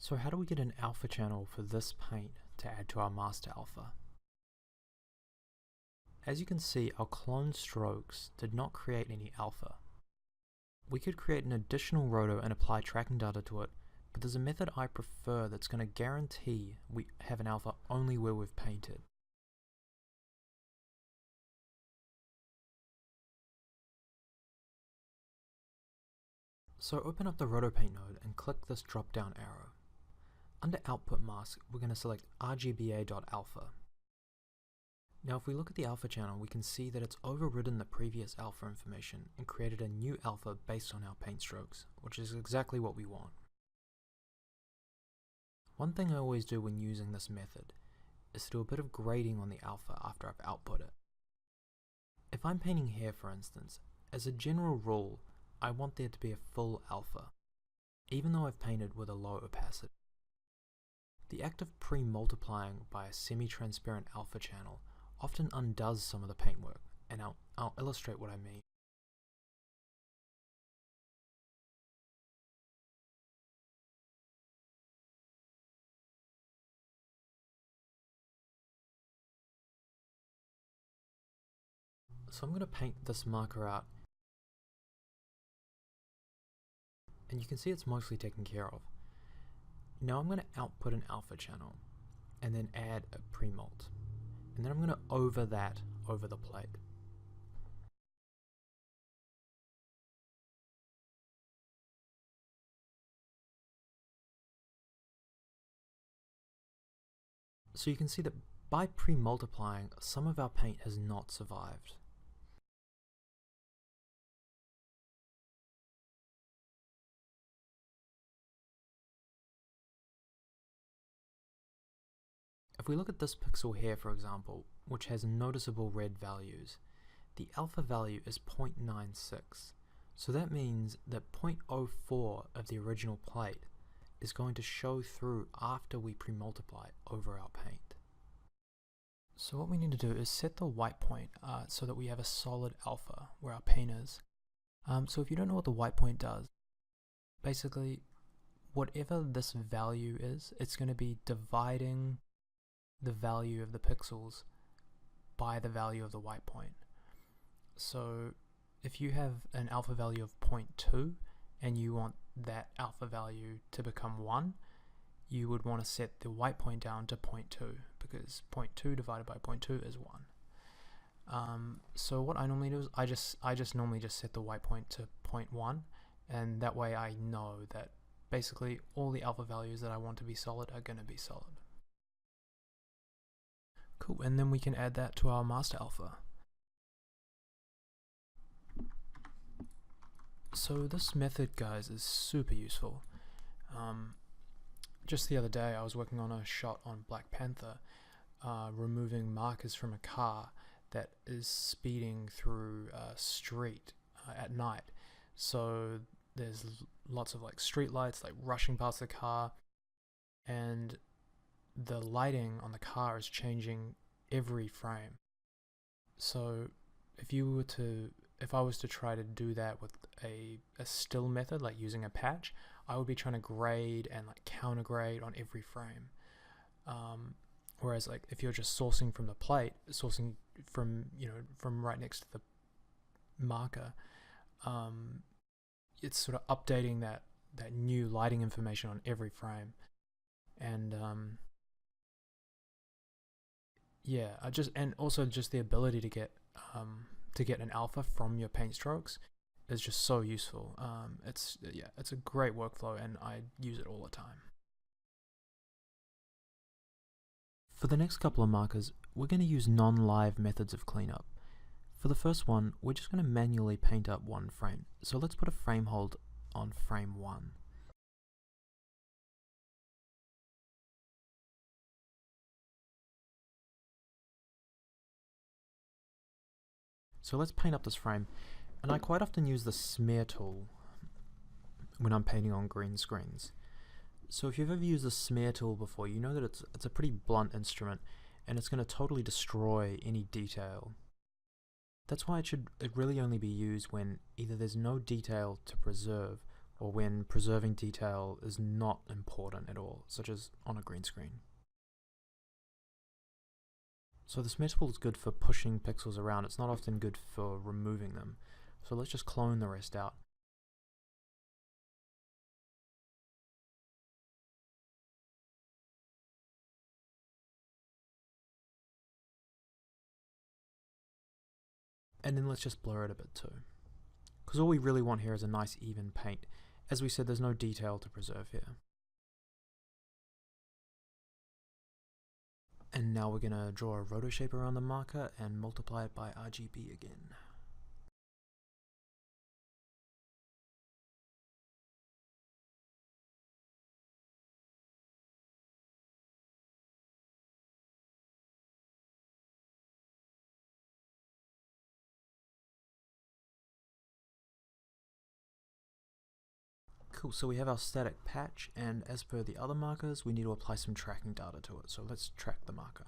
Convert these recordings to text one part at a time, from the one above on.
So how do we get an alpha channel for this paint to add to our master alpha? As you can see, our clone strokes did not create any alpha. We could create an additional roto and apply tracking data to it, but there's a method I prefer that's going to guarantee we have an alpha only where we've painted. So open up the Roto Paint node and click this drop down arrow. Under Output Mask, we're going to select RGBA.alpha. Now if we look at the alpha channel, we can see that it's overridden the previous alpha information and created a new alpha based on our paint strokes, which is exactly what we want. One thing I always do when using this method is to do a bit of grading on the alpha after I've output it. If I'm painting hair, for instance, as a general rule, I want there to be a full alpha, even though I've painted with a low opacity. The act of pre-multiplying by a semi-transparent alpha channel often undoes some of the paintwork, and I'll illustrate what I mean. So I'm going to paint this marker out, and you can see it's mostly taken care of. Now I'm going to output an alpha channel, and then add a pre-mult. And then I'm going to over that over the plate. So you can see that by pre-multiplying, some of our paint has not survived. If we look at this pixel here, for example, which has noticeable red values, the alpha value is 0.96. So that means that 0.04 of the original plate is going to show through after we pre-multiply over our paint. So what we need to do is set the white point so that we have a solid alpha where our paint is. So if you don't know what the white point does, basically whatever this value is, it's going to be dividing the value of the pixels by the value of the white point. So if you have an alpha value of 0.2 and you want that alpha value to become 1, you would want to set the white point down to 0.2 because 0.2 divided by 0.2 is 1. So what I normally do is I just normally just set the white point to 0.1, and that way I know that basically all the alpha values that I want to be solid are going to be solid. Cool, and then we can add that to our master alpha. So this method, guys, is super useful. Just the other day I was working on a shot on Black Panther, removing markers from a car that is speeding through a street at night. So there's lots of like street lights like rushing past the car, and the lighting on the car is changing every frame. So if I was to try to do that with a still method, like using a patch, I would be trying to grade and like counter grade on every frame. Whereas like if you're just sourcing from the plate, sourcing from right next to the marker, it's sort of updating that new lighting information on every frame. And yeah, and also just the ability to get an alpha from your paint strokes is just so useful. It's a great workflow, and I use it all the time. For the next couple of markers, we're going to use non-live methods of cleanup. For the first one, we're just going to manually paint up one frame. So let's put a frame hold on frame 1. So let's paint up this frame, and I quite often use the smear tool when I'm painting on green screens. So if you've ever used the smear tool before, you know that it's a pretty blunt instrument, and it's going to totally destroy any detail. That's why it really only be used when either there's no detail to preserve, or when preserving detail is not important at all, such as on a green screen. So this meta tool is good for pushing pixels around, it's not often good for removing them. So let's just clone the rest out. And then let's just blur it a bit too. Because all we really want here is a nice even paint. As we said, there's no detail to preserve here. And now we're going to draw a roto shape around the marker and multiply it by RGB again. Cool, so we have our static patch, and as per the other markers, we need to apply some tracking data to it. So let's track the marker.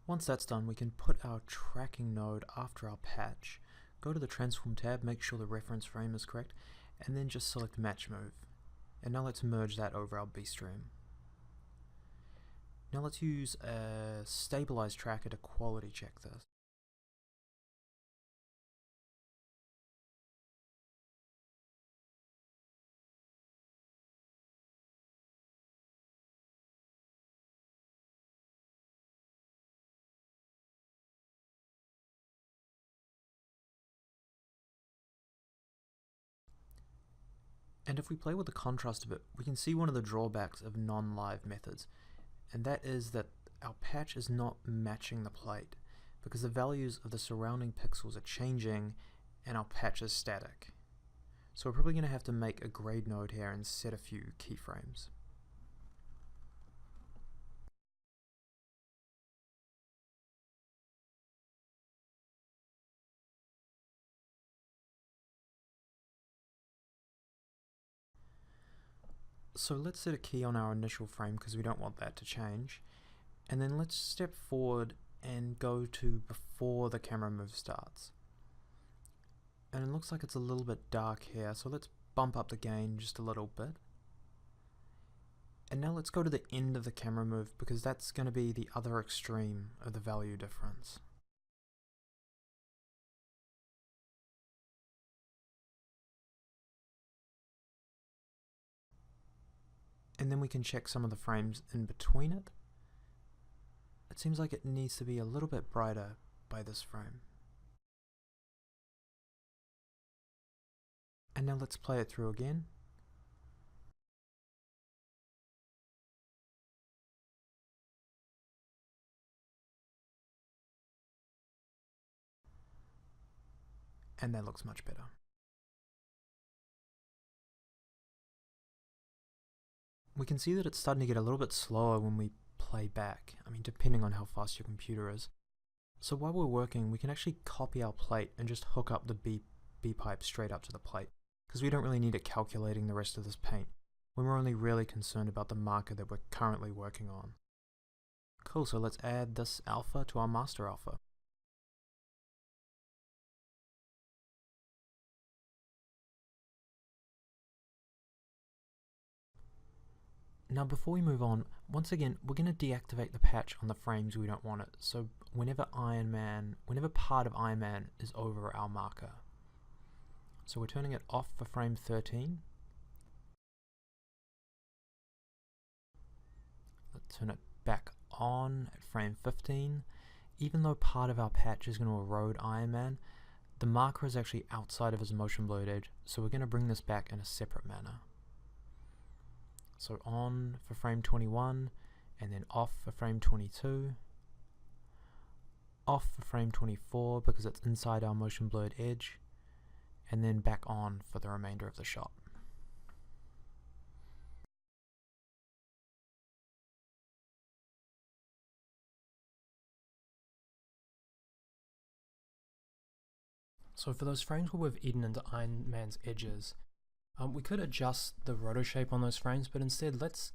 Once that's done, we can put our tracking node after our patch, go to the transform tab, make sure the reference frame is correct, and then just select match move. And now let's merge that over our B stream. Now let's use a stabilize tracker to quality check this. And if we play with the contrast a bit, we can see one of the drawbacks of non-live methods, and that is that our patch is not matching the plate, because the values of the surrounding pixels are changing and our patch is static. So we're probably going to have to make a grade node here and set a few keyframes. So let's set a key on our initial frame because we don't want that to change. And then let's step forward and go to before the camera move starts. And it looks like it's a little bit dark here, so let's bump up the gain just a little bit. And now let's go to the end of the camera move because that's going to be the other extreme of the value difference. And then we can check some of the frames in between it. It seems like it needs to be a little bit brighter by this frame. And now let's play it through again. And that looks much better. We can see that it's starting to get a little bit slower when we play back, depending on how fast your computer is. So while we're working, we can actually copy our plate and just hook up the B pipe straight up to the plate, because we don't really need it calculating the rest of this paint, when we're only really concerned about the marker that we're currently working on. Cool, so let's add this alpha to our master alpha. Now before we move on, once again, we're going to deactivate the patch on the frames we don't want it, so whenever part of Iron Man is over our marker. So we're turning it off for frame 13. Let's turn it back on at frame 15. Even though part of our patch is going to erode Iron Man, the marker is actually outside of his motion blurred edge, so we're going to bring this back in a separate manner. So on for frame 21, and then off for frame 22, off for frame 24 because it's inside our motion blurred edge, and then back on for the remainder of the shot. So for those frames where we've eaten into Iron Man's edges, we could adjust the roto shape on those frames, but instead let's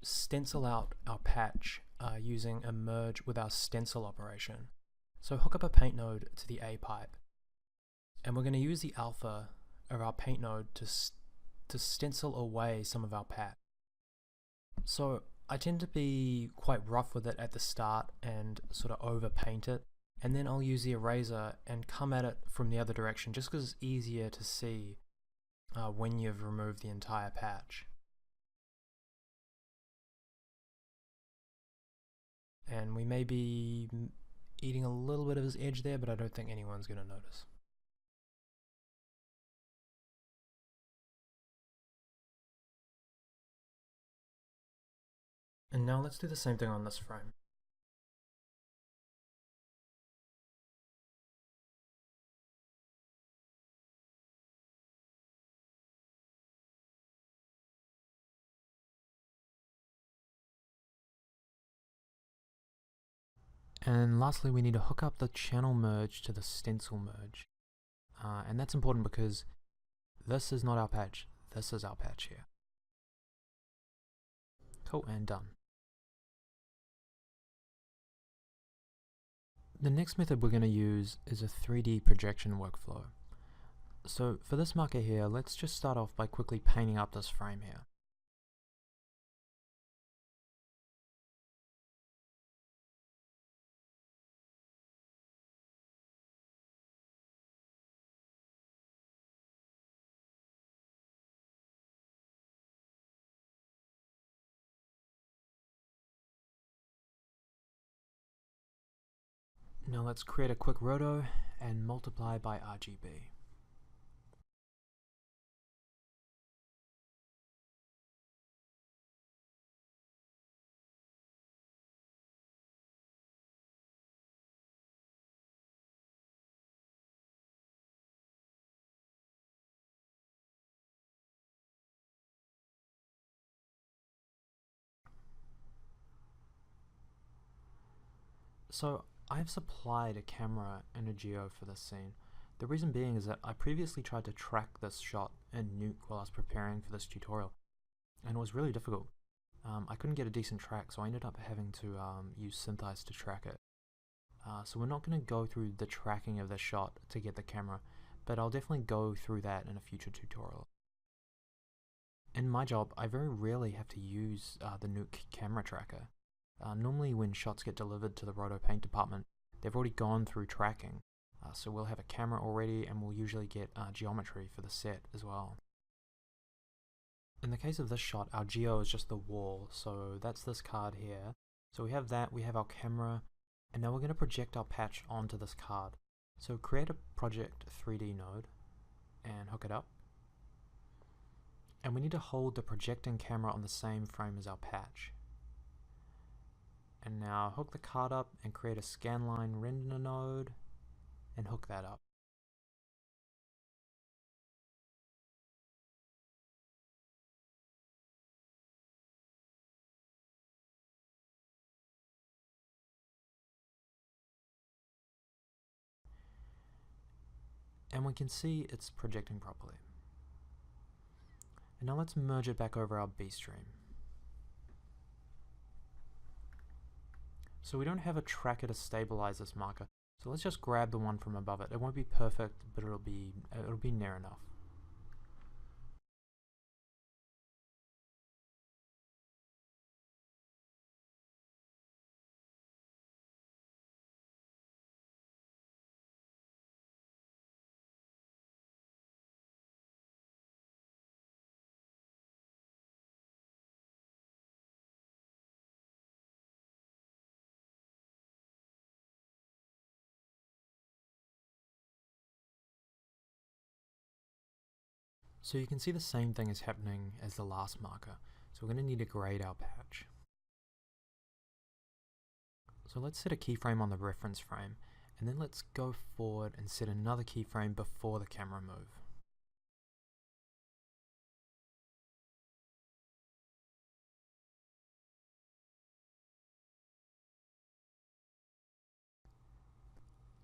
stencil out our patch using a merge with our stencil operation. So hook up a paint node to the A pipe, and we're going to use the alpha of our paint node to stencil away some of our patch. So I tend to be quite rough with it at the start and sort of over paint it, and then I'll use the eraser and come at it from the other direction just because it's easier to see when you've removed the entire patch. And we may be eating a little bit of his edge there, but I don't think anyone's going to notice. And now let's do the same thing on this frame. And lastly, we need to hook up the channel merge to the stencil merge. And that's important because this is not our patch, this is our patch here. Cool, and done. The next method we're going to use is a 3D projection workflow. So for this marker here, let's just start off by quickly painting up this frame here. Now let's create a quick roto and multiply by RGB. So I've supplied a camera and a geo for this scene. The reason being is that I previously tried to track this shot in Nuke while I was preparing for this tutorial, and it was really difficult. I couldn't get a decent track, so I ended up having to use SynthEyes to track it. So we're not going to go through the tracking of this shot to get the camera, but I'll definitely go through that in a future tutorial. In my job, I very rarely have to use the Nuke camera tracker. Normally when shots get delivered to the Roto paint department, they've already gone through tracking, so we'll have a camera already, and we'll usually get geometry for the set as well. In the case of this shot, our geo is just the wall, so that's this card here. So we have that, we have our camera, and now we're going to project our patch onto this card. So create a project 3D node and hook it up. And we need to hold the projecting camera on the same frame as our patch. And now hook the card up and create a scanline render node and hook that up. And we can see it's projecting properly. And now let's merge it back over our B stream. So we don't have a tracker to stabilize this marker, so let's just grab the one from above it. It won't be perfect, but it'll be near enough. So you can see the same thing is happening as the last marker. So we're going to need to grade our patch. So let's set a keyframe on the reference frame, and then let's go forward and set another keyframe before the camera move.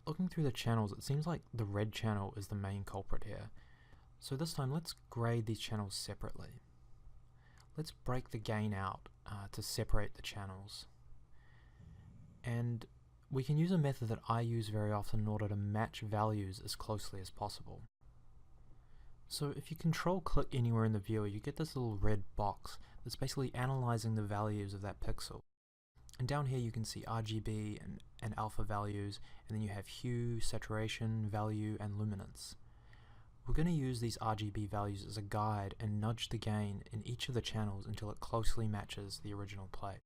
Looking through the channels, it seems like the red channel is the main culprit here. So this time let's grade these channels separately. Let's break the gain out to separate the channels. And we can use a method that I use very often in order to match values as closely as possible. So if you control click anywhere in the viewer, you get this little red box that's basically analyzing the values of that pixel. And down here you can see RGB and alpha values, and then you have hue, saturation, value, and luminance. We're going to use these RGB values as a guide and nudge the gain in each of the channels until it closely matches the original plate.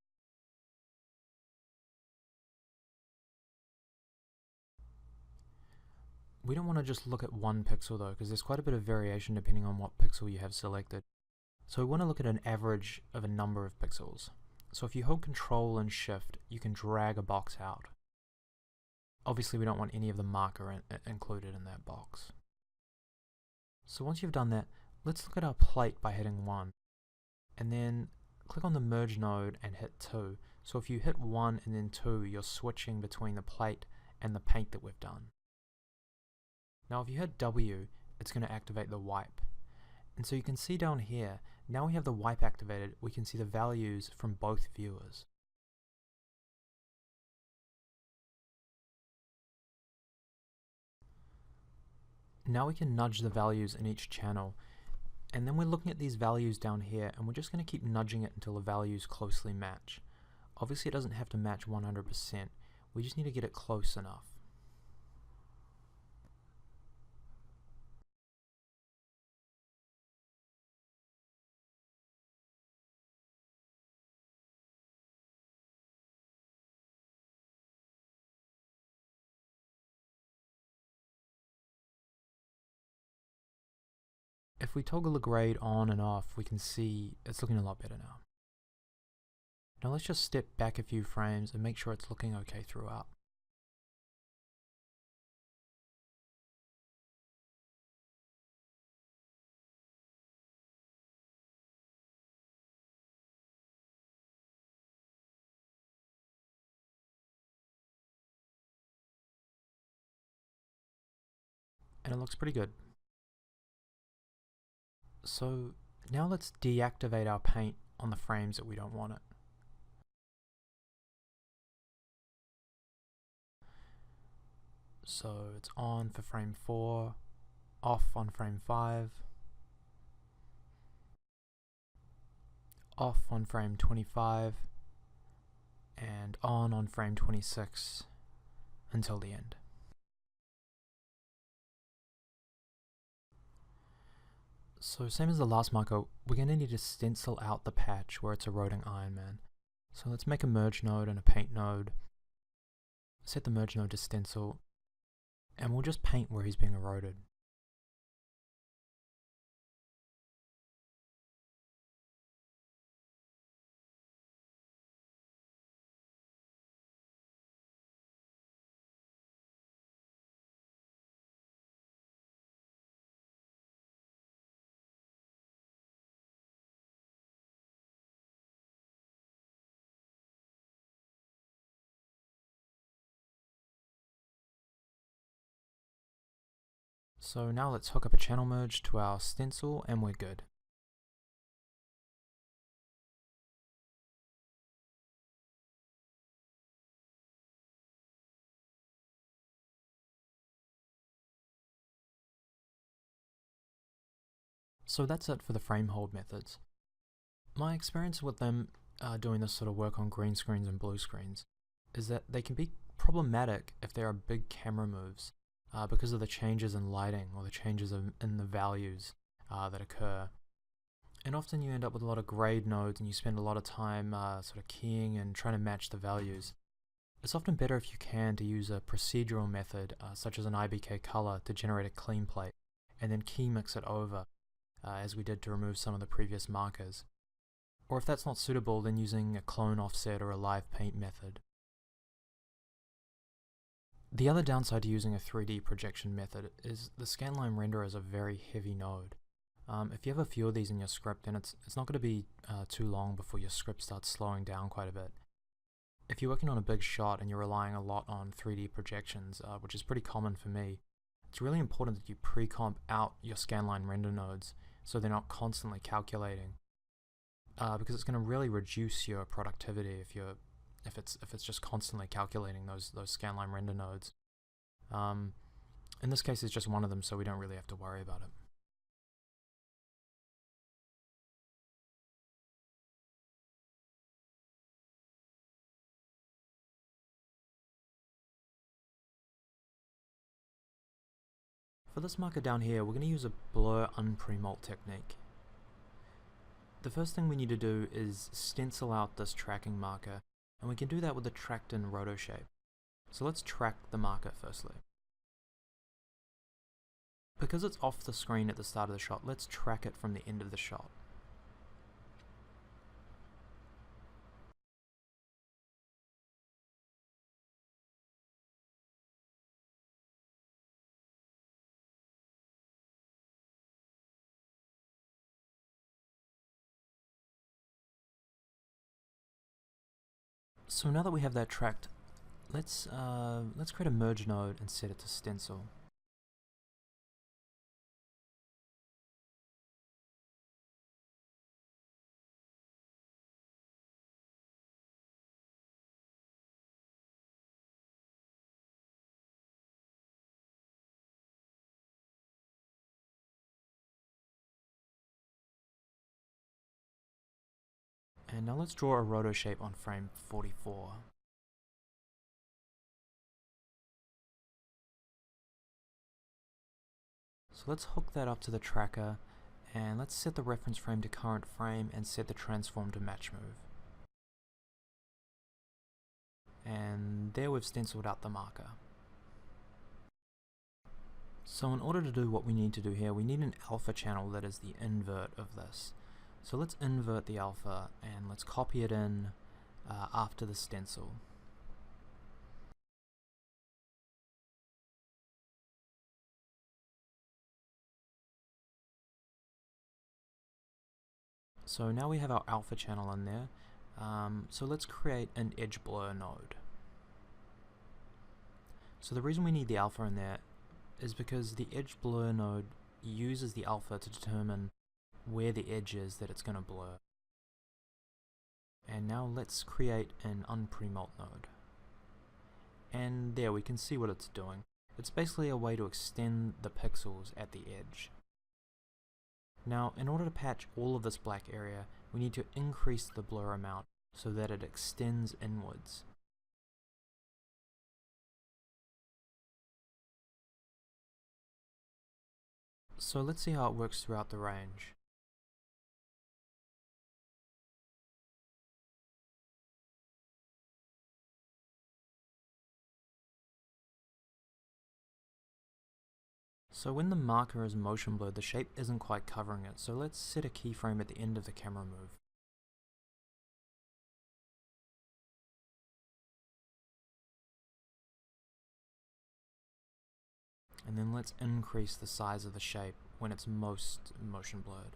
We don't want to just look at one pixel though, because there's quite a bit of variation depending on what pixel you have selected. So we want to look at an average of a number of pixels. So if you hold Control and Shift, you can drag a box out. Obviously we don't want any of the marker included in that box. So once you've done that, let's look at our plate by hitting 1. And then click on the Merge node and hit 2. So if you hit 1 and then 2, you're switching between the plate and the paint that we've done. Now if you hit W, it's going to activate the wipe. And so you can see down here, now we have the wipe activated, we can see the values from both viewers. Now we can nudge the values in each channel, and then we're looking at these values down here, and we're just going to keep nudging it until the values closely match. Obviously it doesn't have to match 100%, we just need to get it close enough. If we toggle the grade on and off, we can see it's looking a lot better now. Now let's just step back a few frames and make sure it's looking okay throughout. And it looks pretty good. So now let's deactivate our paint on the frames that we don't want it. So it's on for frame 4, off on frame 5, off on frame 25, and on frame 26 until the end. So same as the last marker, we're going to need to stencil out the patch where it's eroding Iron Man. So let's make a merge node and a paint node, set the merge node to stencil, and we'll just paint where he's being eroded. So now let's hook up a channel merge to our stencil and we're good. So that's it for the frame hold methods. My experience with them doing this sort of work on green screens and blue screens is that they can be problematic if there are big camera moves because of the changes in lighting or the changes in the values that occur. And often you end up with a lot of grade nodes and you spend a lot of time sort of keying and trying to match the values. It's often better if you can to use a procedural method such as an IBK color to generate a clean plate and then key mix it over. as we did to remove some of the previous markers. Or if that's not suitable, then using a clone offset or a live paint method. The other downside to using a 3D projection method is the scanline renderer is a very heavy node. If you have a few of these in your script, then it's not going to be too long before your script starts slowing down quite a bit. If you're working on a big shot and you're relying a lot on 3D projections, which is pretty common for me, it's really important that you pre-comp out your scanline render nodes so they're not constantly calculating, because it's going to really reduce your productivity if it's just constantly calculating those scanline render nodes. In this case, it's just one of them, so we don't really have to worry about it. For this marker down here, we're going to use a blur unpremult technique. The first thing we need to do is stencil out this tracking marker, and we can do that with the tracked in Roto shape. So let's track the marker firstly. Because it's off the screen at the start of the shot, let's track it from the end of the shot. So now that we have that tracked, let's create a merge node and set it to stencil. And now let's draw a roto shape on frame 44. So let's hook that up to the tracker, and let's set the reference frame to current frame and set the transform to match move. And there we've stenciled out the marker. So in order to do what we need to do here, we need an alpha channel that is the invert of this. So let's invert the alpha and let's copy it in after the stencil. So now we have our alpha channel in there. So let's create an edge blur node. So the reason we need the alpha in there is because the edge blur node uses the alpha to determine where the edge is that it's going to blur. And now let's create an unpremult node. And there we can see what it's doing. It's basically a way to extend the pixels at the edge. Now, in order to patch all of this black area, we need to increase the blur amount so that it extends inwards. So let's see how it works throughout the range. So when the marker is motion blurred, the shape isn't quite covering it, so let's set a keyframe at the end of the camera move. And then let's increase the size of the shape when it's most motion blurred.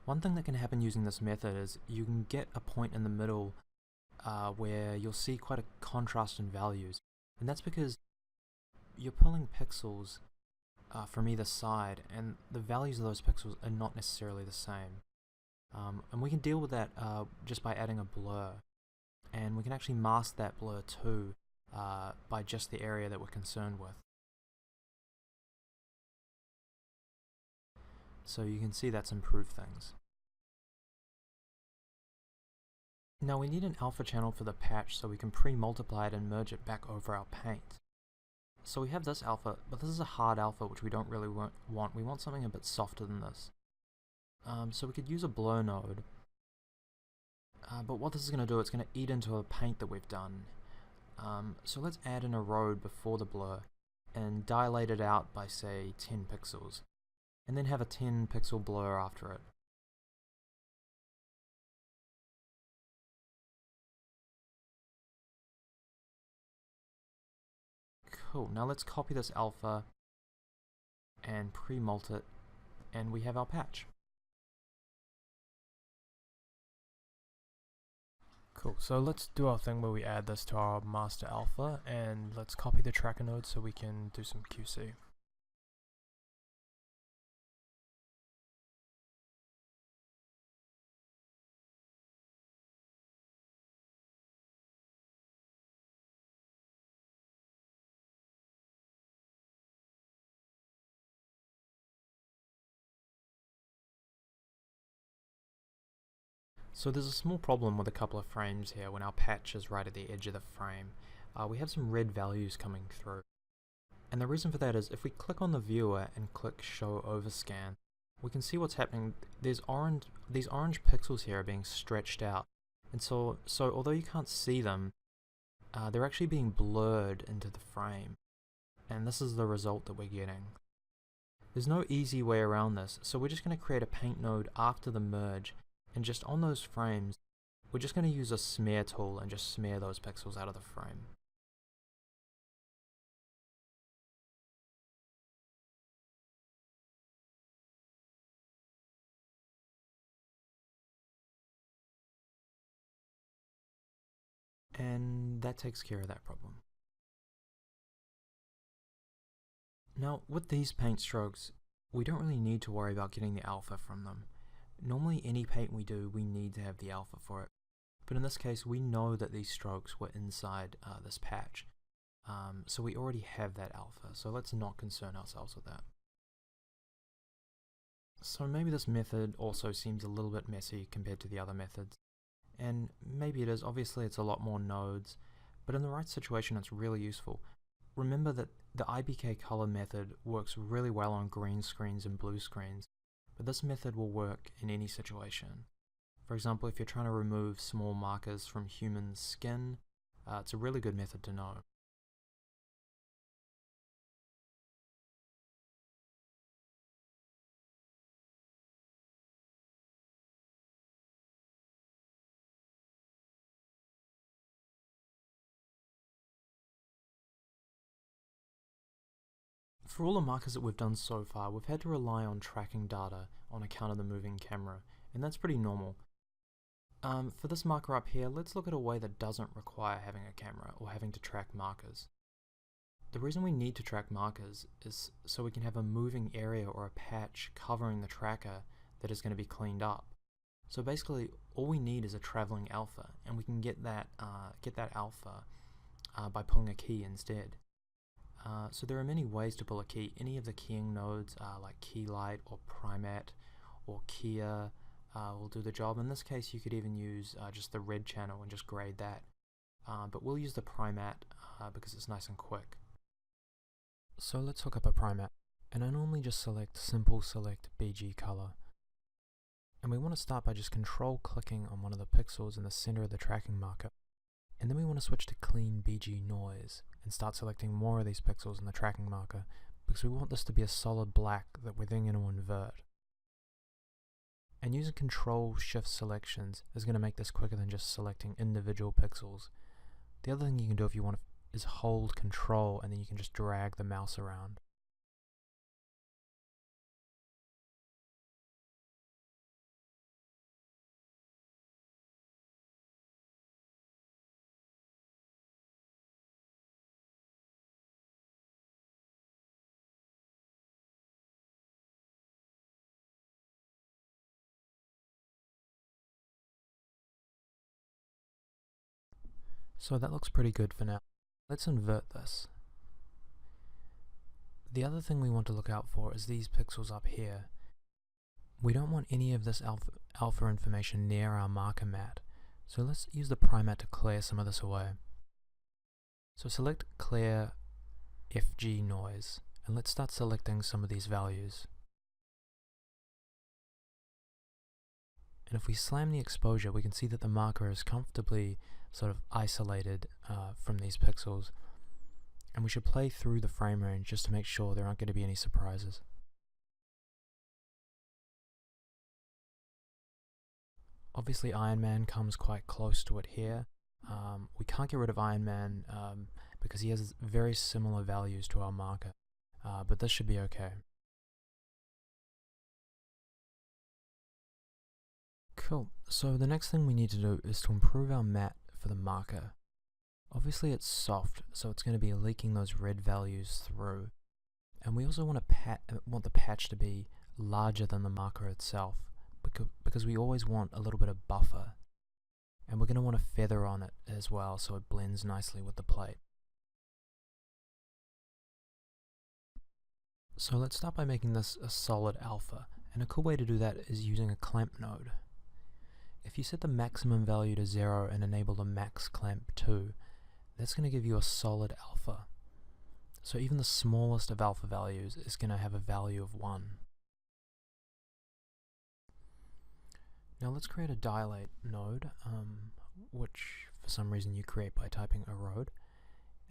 One thing that can happen using this method is you can get a point in the middle where you'll see quite a contrast in values, and that's because you're pulling pixels from either side, and the values of those pixels are not necessarily the same. And we can deal with that just by adding a blur, and we can actually mask that blur too by just the area that we're concerned with. So you can see that's improved things. Now we need an alpha channel for the patch so we can pre-multiply it and merge it back over our paint. So we have this alpha, but this is a hard alpha which we don't really want. We want something a bit softer than this. So we could use a blur node, but what this is going to do, it's going to eat into a paint that we've done. So let's add in a road before the blur and dilate it out by say 10 pixels, and then have a 10 pixel blur after it. Cool, now let's copy this alpha and pre-mult it, and we have our patch. Cool, so let's do our thing where we add this to our master alpha, and let's copy the tracker node so we can do some QC. So there's a small problem with a couple of frames here when our patch is right at the edge of the frame. We have some red values coming through. And the reason for that is if we click on the viewer and click show overscan, we can see what's happening. These orange pixels here are being stretched out. And so although you can't see them, they're actually being blurred into the frame. And this is the result that we're getting. There's no easy way around this, so we're just going to create a paint node after the merge, and just on those frames, we're just going to use a smear tool and just smear those pixels out of the frame. And that takes care of that problem. Now, with these paint strokes, we don't really need to worry about getting the alpha from them. Normally any paint we do, we need to have the alpha for it. But in this case, we know that these strokes were inside this patch. So we already have that alpha, so let's not concern ourselves with that. So maybe this method also seems a little bit messy compared to the other methods. And maybe it is, obviously it's a lot more nodes, but in the right situation it's really useful. Remember that the IBK color method works really well on green screens and blue screens, but this method will work in any situation. For example, if you're trying to remove small markers from human skin, it's a really good method to know. For all the markers that we've done so far, we've had to rely on tracking data on account of the moving camera, and that's pretty normal. For this marker up here, let's look at a way that doesn't require having a camera or having to track markers. The reason we need to track markers is so we can have a moving area or a patch covering the tracker that is going to be cleaned up. So basically, all we need is a traveling alpha, and we can get that alpha by pulling a key instead. So there are many ways to pull a key. Any of the keying nodes like Keylight or Primat or Kia will do the job. In this case you could even use just the red channel and just grade that. But we'll use the Primat because it's nice and quick. So let's hook up a Primat. And I normally just select Simple Select BG Color. And we want to start by just control clicking on one of the pixels in the center of the tracking marker. And then we want to switch to Clean BG Noise and start selecting more of these pixels in the tracking marker because we want this to be a solid black that we're then going to invert. And using Control Shift selections is going to make this quicker than just selecting individual pixels. The other thing you can do if you want is hold Control and then you can just drag the mouse around. So that looks pretty good for now. Let's invert this. The other thing we want to look out for is these pixels up here. We don't want any of this alpha information near our marker mat, So let's use the primer to clear some of this away. So select Clear FG Noise, and let's start selecting some of these values. And if we slam the exposure, we can see that the marker is comfortably sort of isolated from these pixels. And we should play through the frame range just to make sure there aren't going to be any surprises. Obviously Iron Man comes quite close to it here. We can't get rid of Iron Man because he has very similar values to our marker, but this should be okay. Cool, so the next thing we need to do is to improve our matte for the marker. Obviously it's soft, so it's going to be leaking those red values through. And we also want the patch to be larger than the marker itself, because we always want a little bit of buffer. And we're going to want a feather on it as well, so it blends nicely with the plate. So let's start by making this a solid alpha, and a cool way to do that is using a clamp node. If you set the maximum value to 0 and enable the max clamp 2, that's going to give you a solid alpha. So even the smallest of alpha values is going to have a value of 1. Now let's create a dilate node, which for some reason you create by typing erode,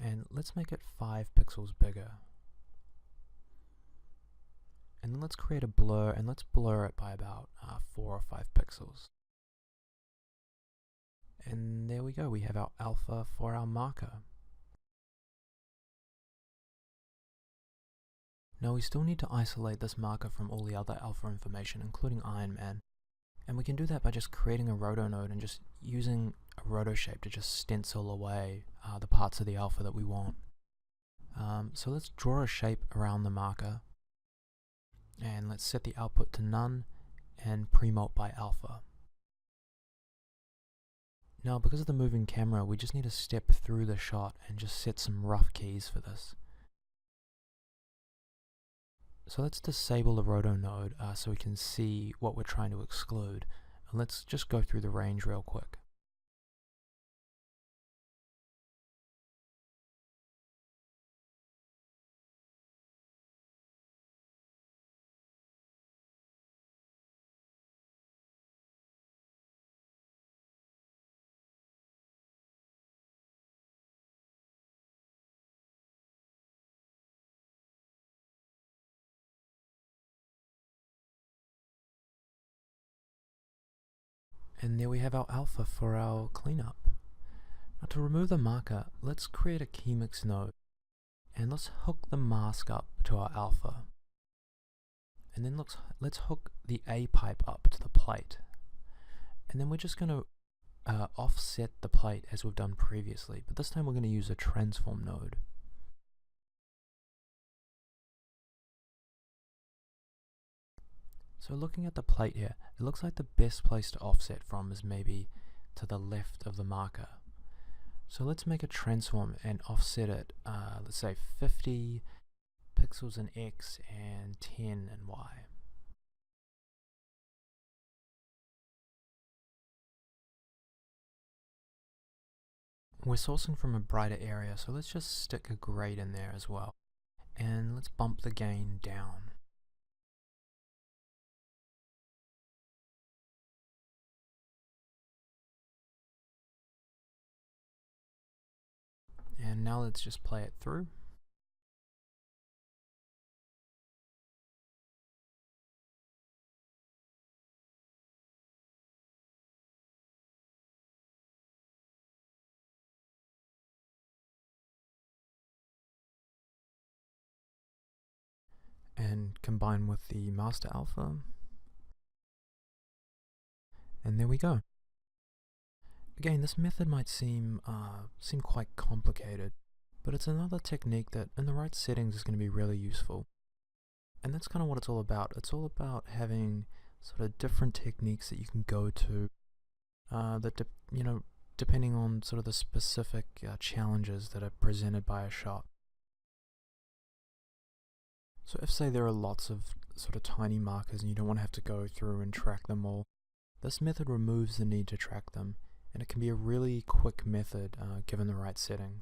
and let's make it 5 pixels bigger. And then let's create a blur, and let's blur it by about 4 or 5 pixels. And there we go, we have our alpha for our marker. Now we still need to isolate this marker from all the other alpha information, including Iron Man. And we can do that by just creating a Roto node and just using a Roto shape to just stencil away the parts of the alpha that we want. So let's draw a shape around the marker, and let's set the output to none and pre-molt by alpha. Now because of the moving camera, we just need to step through the shot and just set some rough keys for this. So let's disable the Roto node so we can see what we're trying to exclude. And let's just go through the range real quick. And there we have our alpha for our cleanup. Now to remove the marker, let's create a keymix node, and let's hook the mask up to our alpha. And then let's hook the A pipe up to the plate. And then we're just going to offset the plate as we've done previously, but this time we're going to use a transform node. So looking at the plate here, it looks like the best place to offset from is maybe to the left of the marker. So let's make a transform and offset it, let's say 50 pixels in X and 10 in Y. We're sourcing from a brighter area, so let's just stick a grade in there as well. And let's bump the gain down. And now let's just play it through. And combine with the master alpha. And there we go. Again, this method might seem quite complicated, but it's another technique that in the right settings is going to be really useful. And that's kind of what it's all about. It's all about having sort of different techniques that you can go to depending on sort of the specific challenges that are presented by a shot. So if, say, there are lots of sort of tiny markers and you don't want to have to go through and track them all, this method removes the need to track them, and it can be a really quick method given the right setting.